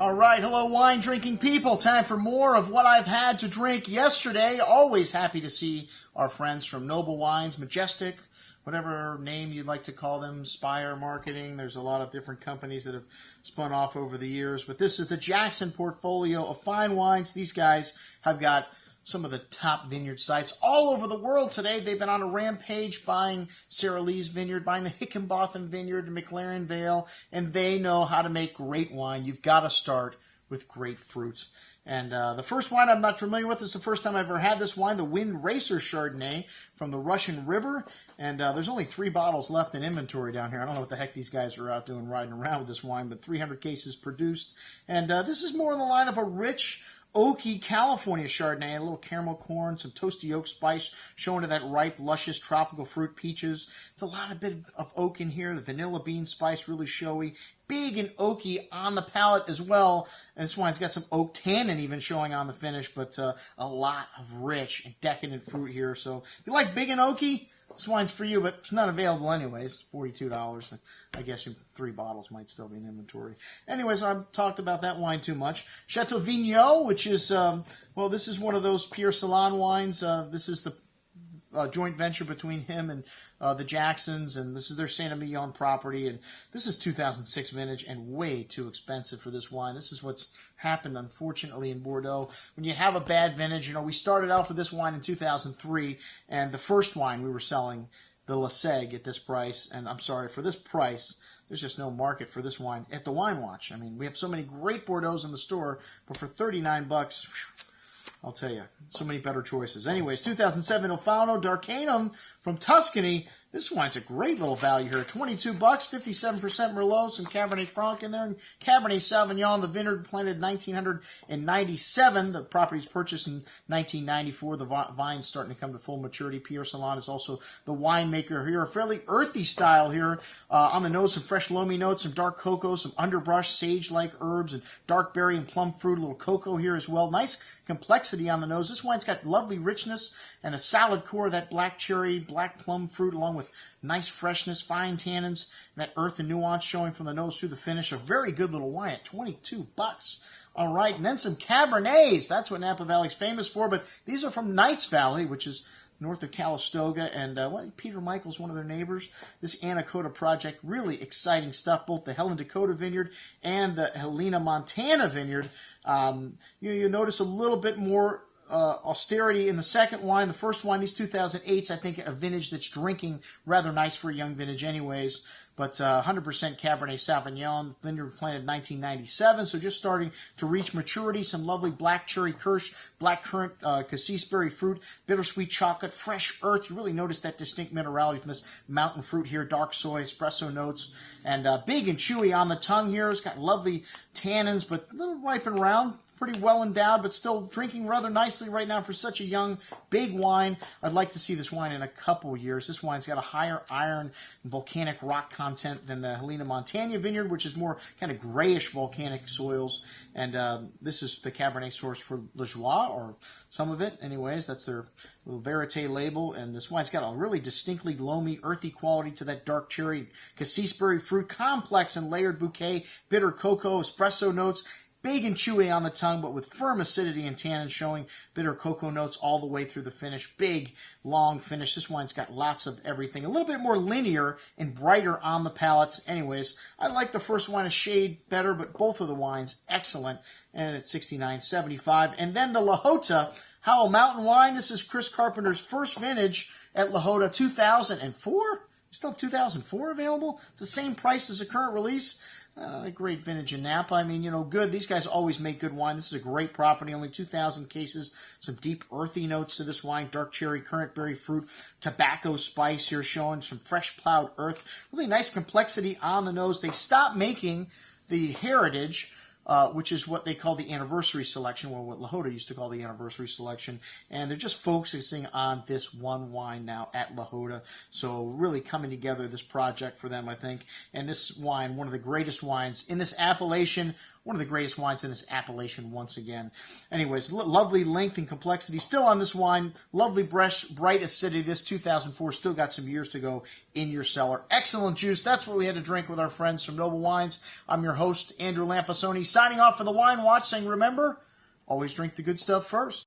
All right, hello wine drinking people. Time for more of what I've had to drink yesterday. Always happy to see our friends from Noble Wines, Majestic, whatever name you'd like to call them, Spire Marketing. There's a lot of different companies that have spun off over the years. But this is the Jackson portfolio of fine wines. These guys have got some of the top vineyard sites all over the world today. They've been on a rampage buying Sara Lee's vineyard, buying the Hickenbotham vineyard, McLaren Vale, and they know how to make great wine. You've got to start with great fruit. And the first wine I'm not familiar with, this is the first time I've ever had this wine, the Wind Racer Chardonnay from the Russian River. And there's only 3 bottles left in inventory down here. I don't know what the heck these guys are out doing riding around with this wine, but 300 cases produced. And this is more in the line of a rich, oaky California Chardonnay, a little caramel corn, some toasty oak spice, showing to that ripe, luscious tropical fruit peaches. It's a lot of bit of oak in here. The vanilla bean spice really showy. Big and oaky on the palate as well. And this wine's got some oak tannin even showing on the finish, but a lot of rich and decadent fruit here. So if you like big and oaky, this wine's for you, but it's not available anyways. $42. I guess 3 bottles might still be in inventory. Anyways, I've talked about that wine too much. Chateau Vignot, which is, well, this is one of those Pierre Salon wines. This is the joint venture between him and the Jacksons, and this is their Saint Emilion property, and this is 2006 vintage and way too expensive for this wine. This is what's happened, unfortunately, in Bordeaux. When you have a bad vintage, we started out with this wine in 2003, and the first wine we were selling, the La Segue, at this price, and I'm sorry, for this price, there's just no market for this wine at the Wine Watch. I mean, we have so many great Bordeaux's in the store, but for $39, whew, I'll tell you, so many better choices. Anyways, 2007 Fauno Arcanum from Tuscany. This wine's a great little value here. $22, 57% Merlot, some Cabernet Franc in there, and Cabernet Sauvignon. The vineyard planted in 1997. The property's purchased in 1994. The vine's starting to come to full maturity. Pierre Salon is also the winemaker here. A fairly earthy style here. On the nose, some fresh loamy notes, some dark cocoa, some underbrush, sage-like herbs, and dark berry and plum fruit. A little cocoa here as well. Nice complexity on the nose. This wine's got lovely richness and a solid core of that black cherry, black plum fruit, along with nice freshness, fine tannins, and that earth and nuance showing from the nose through the finish. A very good little wine at $22. All right, and then some Cabernets. That's what Napa Valley's famous for, but these are from Knights Valley, which is north of Calistoga, and Peter Michael's one of their neighbors. This Anakota project, really exciting stuff, both the Helena, Dakota vineyard and the Helena, Montana vineyard. You notice a little bit more austerity in the second wine. The first wine, these 2008s, I think a vintage that's drinking rather nice for a young vintage anyways. But 100% Cabernet Sauvignon, vineyard planted in 1997, so just starting to reach maturity. Some lovely black cherry kirsch, black currant, cassis berry fruit, bittersweet chocolate, fresh earth. You really notice that distinct minerality from this mountain fruit here, dark soy, espresso notes, and big and chewy on the tongue here. It's got lovely tannins, but a little ripe and round. Pretty well endowed, but still drinking rather nicely right now for such a young, big wine. I'd like to see this wine in a couple years. This wine's got a higher iron and volcanic rock content than the Helena Montana vineyard, which is more kind of grayish volcanic soils. And this is the Cabernet source for La Joie, or some of it. Anyways, that's their little Verite label. And this wine's got a really distinctly loamy, earthy quality to that dark cherry, cassis berry fruit, complex and layered bouquet, bitter cocoa, espresso notes. Big and chewy on the tongue, but with firm acidity and tannin, showing bitter cocoa notes all the way through the finish. Big, long finish. This wine's got lots of everything. A little bit more linear and brighter on the palate. Anyways, I like the first wine a shade better, but both of the wines excellent. And it's $69.75. And then the La Jota Howell Mountain Wine. This is Chris Carpenter's first vintage at La Jota, 2004. You still have 2004 available? It's the same price as the current release. A great vintage in Napa. I mean, good. These guys always make good wine. This is a great property. Only 2,000 cases. Some deep earthy notes to this wine. Dark cherry, currant berry fruit, tobacco spice here showing. Some fresh plowed earth. Really nice complexity on the nose. They stopped making the Heritage, which is what they call the anniversary selection, or what La Jota used to call the anniversary selection. And they're just focusing on this one wine now at La Jota. So really coming together, this project for them, I think. And this wine, one of the greatest wines in this appellation, one of the greatest wines in this appellation once again. Anyways, lovely length and complexity still on this wine. Lovely, bright acidity. This 2004 still got some years to go in your cellar. Excellent juice. That's what we had to drink with our friends from Noble Wines. I'm your host, Andrew Lampasoni, signing off for the Wine Watch, saying remember, always drink the good stuff first.